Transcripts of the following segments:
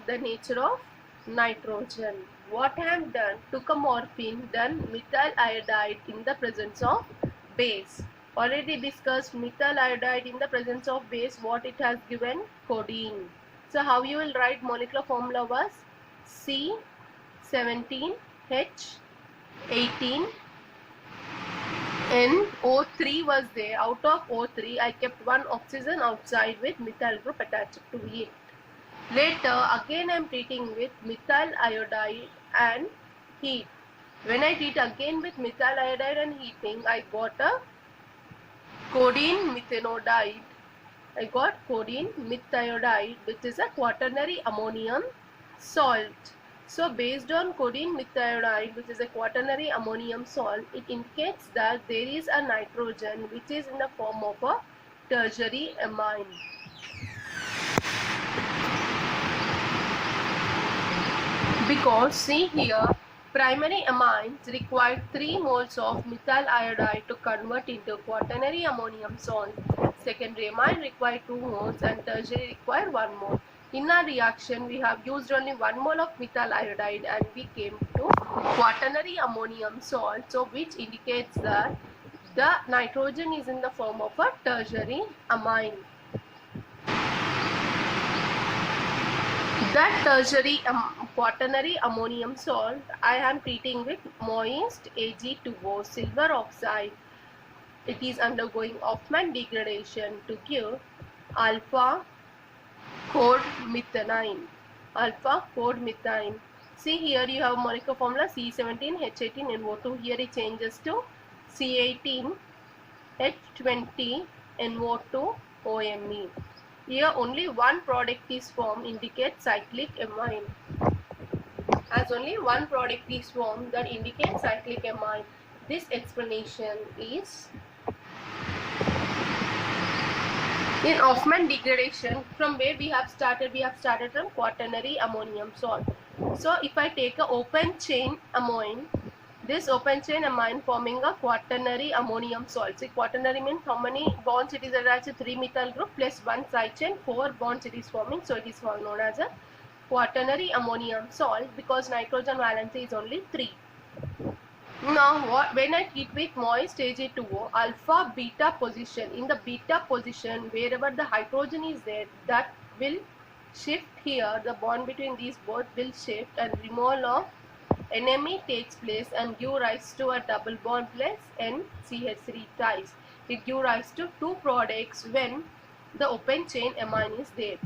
the nature of nitrogen. What I have done, took a morphine, done methyl iodide in the presence of base. Already discussed methyl iodide in the presence of base, what it has given? Codeine. So how you will write molecular formula was C17H18 NO3 was there. Out of O3, I kept one oxygen outside with methyl group attached to it. Later, again I am treating with methyl iodide and heat. When I treat again with methyl iodide and heating, I got a codeine methanodide. I got codeine methiodide, which is a quaternary ammonium salt. So based on codeine methiodide, which is a quaternary ammonium salt, it indicates that there is a nitrogen which is in the form of a tertiary amine. Because see here, primary amines require 3 moles of methyl iodide to convert into quaternary ammonium salt. Secondary amine require 2 moles and tertiary require 1 mole. In our reaction, we have used only 1 mole of methyl iodide and we came to quaternary ammonium salt, so which indicates that the nitrogen is in the form of a tertiary amine. That tertiary quaternary ammonium salt I am treating with moist Ag2O silver oxide. It is undergoing Hofmann degradation to give alpha codemethionine. Alpha codemethionine. See here you have molecular formula C17H18NO2. Here it changes to C18H20NO2OMe. Here only one product is formed, indicates cyclic amine. As only one product is formed, that indicates cyclic amine. This explanation is in Hofmann degradation. From where we have started? We have started from quaternary ammonium salt. So if I take a open chain amine, this open chain amine forming a quaternary ammonium salt. See, quaternary means how many bonds it is attached? 3 methyl group plus 1 side chain, 4 bonds it is forming. So it is known as a quaternary ammonium salt because nitrogen valency is only 3. Now when I treat with moist Ag2O, alpha beta position, in the beta position wherever the hydrogen is there, that will shift here, the bond between these both will shift and removal of NMe takes place and give rise to a double bond plus NCH3 twice. It gives rise to 2 products when the open chain amine is there.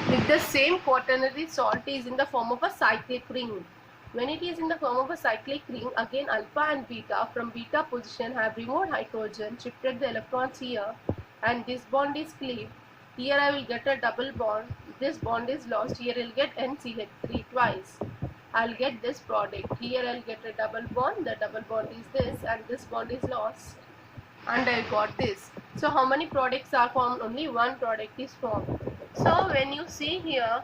If the same quaternary salt is in the form of a cyclic ring, when it is in the form of a cyclic ring, again alpha and beta from beta position have removed hydrogen, shifted the electrons here, and this bond is cleaved. Here I will get a double bond, this bond is lost, here I will get NCH3 twice. I'll get this product. Here I'll get a double bond. The double bond is this and this bond is lost. And I got this. So how many products are formed? Only one product is formed. So when you see here,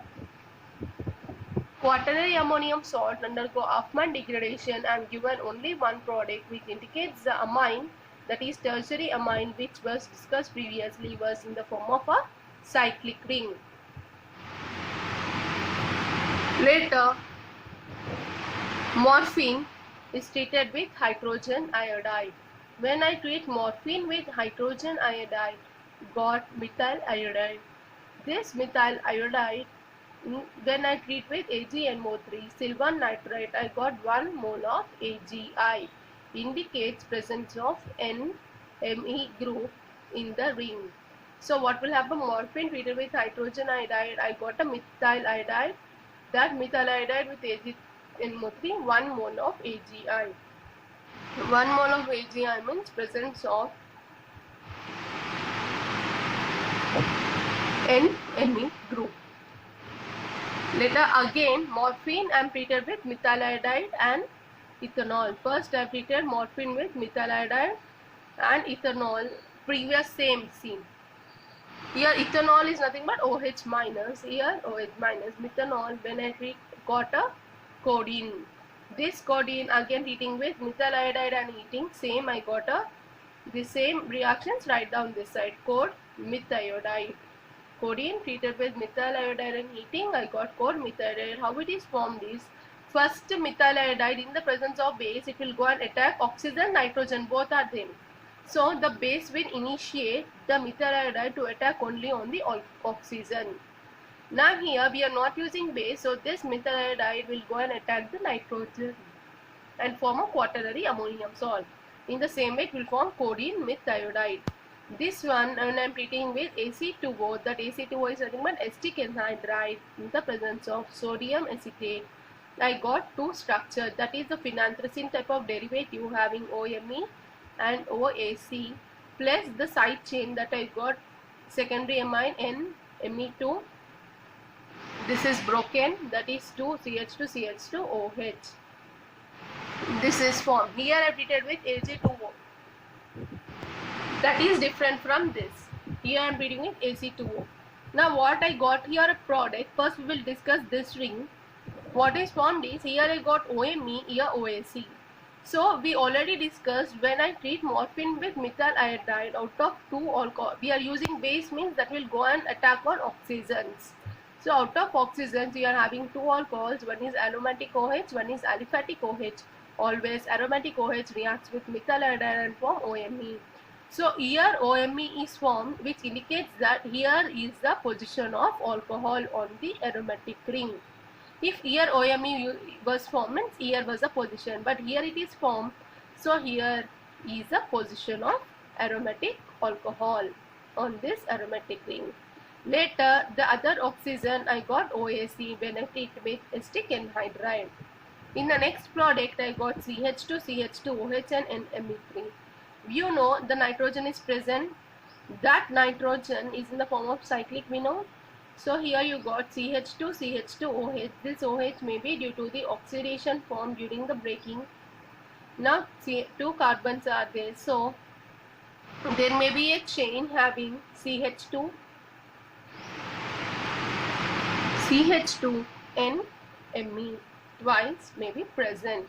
quaternary ammonium salt undergo Hofmann degradation and given only one product, which indicates the amine, that is tertiary amine, which was discussed previously, was in the form of a cyclic ring. Later, morphine is treated with hydrogen iodide. When I treat morphine with hydrogen iodide, got methyl iodide. This methyl iodide, when I treat with AgNO3, silver nitrate, I got 1 mole of AgI. Indicates presence of NMe group in the ring. So what will happen? Morphine treated with hydrogen iodide, I got a methyl iodide. That methyl iodide with AgNO3, 1 mole of AgI. 1 mole of AgI means presence of NMe group. Later again, morphine I am treated with methyl iodide and ethanol. First I treated morphine with methyl iodide and ethanol. Previous same scene. Here ethanol is nothing but OH minus. Here OH minus. Methanol, when I got a codeine. This codeine again treating with methyl iodide and heating. Same I got a the same reactions. Write down this side. Code methiodide. codeine treated with methyl iodide and heating, I got code methyl iodide. How it is formed is, first methyl iodide in the presence of base, it will go and attack oxygen, nitrogen, both are there. So the base will initiate the methyl iodide to attack only on the oxygen. Now here we are not using base, so this methyl iodide will go and attack the nitrogen and form a quaternary ammonium salt. In the same way, it will form codeine with iodide. This one, when I am treating with AC2O, that AC2O is nothing but acetic anhydride in the presence of sodium acetate. I got two structures, that is the phenanthracene type of derivative having OMe and OAC, plus the side chain that I got secondary amine NMe2. This is broken, that is 2CH2CH2OH. This is formed. Here I have treated with Ag2O. That is different from this. Here I am treating with Ac2O. Now what I got here a product. First we will discuss this ring. What is formed is, here I got OMe, here OAC. So we already discussed, when I treat morphine with methyl iodide, out of two alcohol, we are using base, means that will go and attack on oxygens. So out of oxygens we are having two alcohols, one is aromatic OH, one is aliphatic OH. Always aromatic OH reacts with methyl iodide and form OMe. So here OMe is formed, which indicates that here is the position of alcohol on the aromatic ring. If here OMe was formed, means here was the position, but here it is formed, so here is the position of aromatic alcohol on this aromatic ring. Later, the other oxygen I got OAC when I treat with acetic anhydride. In the next product, I got CH2, CH2OH and NMe3. You know the nitrogen is present. That nitrogen is in the form of cyclic, we know. So here you got CH2, CH2OH. This OH may be due to the oxidation formed during the breaking. Now two carbons are there. So there may be a chain having CH2, CH2 and Me twice may be present.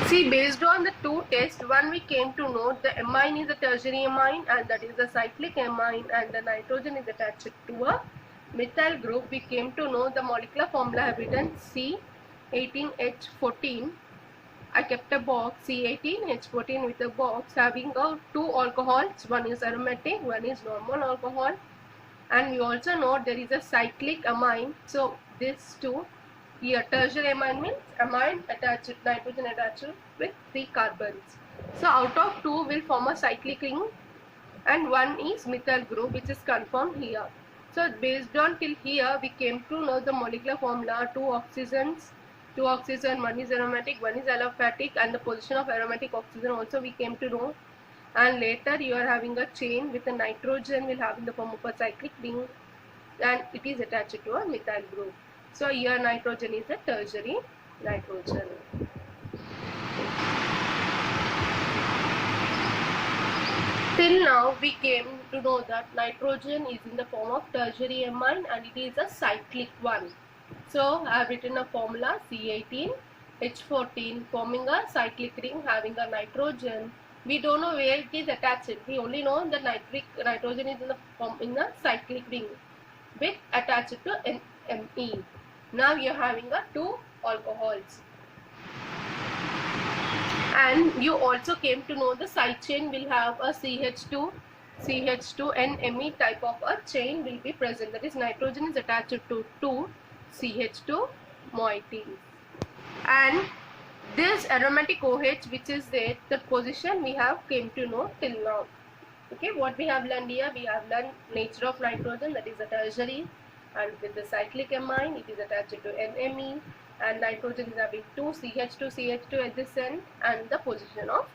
See, based on the two tests, one we came to know the amine is a tertiary amine, and that is the cyclic amine, and the nitrogen is attached to a methyl group. We came to know the molecular formula have written C18H14. I kept a box C18H14 with a box having two alcohols. One is aromatic, one is normal alcohol. And we also know there is a cyclic amine. So these two, here tertiary amine means amine attached, nitrogen attached with 3 carbons. So out of 2 will form a cyclic ring, and one is methyl group, which is confirmed here. So based on till here we came to know the molecular formula, two oxygen, one is aromatic, one is aliphatic, and the position of aromatic oxygen also we came to know. And later you are having a chain with a nitrogen will have in the form of a cyclic ring, and it is attached to a methyl group. So here nitrogen is a tertiary nitrogen. Till now we came to know that nitrogen is in the form of tertiary amine and it is a cyclic one. So I have written a formula C18H14 forming a cyclic ring having a nitrogen. We don't know where it is attached. We only know that nitrogen is in the cyclic ring with attached to Me. Now you are having a two alcohols. And you also came to know the side chain will have a CH2 and Me type of a chain will be present. That is, nitrogen is attached to 2 CH2 moieties. And this aromatic OH which is there, the position we have came to know till now. Okay, what we have learned here, we have learned nature of nitrogen, that is a tertiary, and with the cyclic amine it is attached to NMe, and nitrogen is having 2 CH2 at this end, and the position of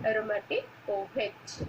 aromatic OH.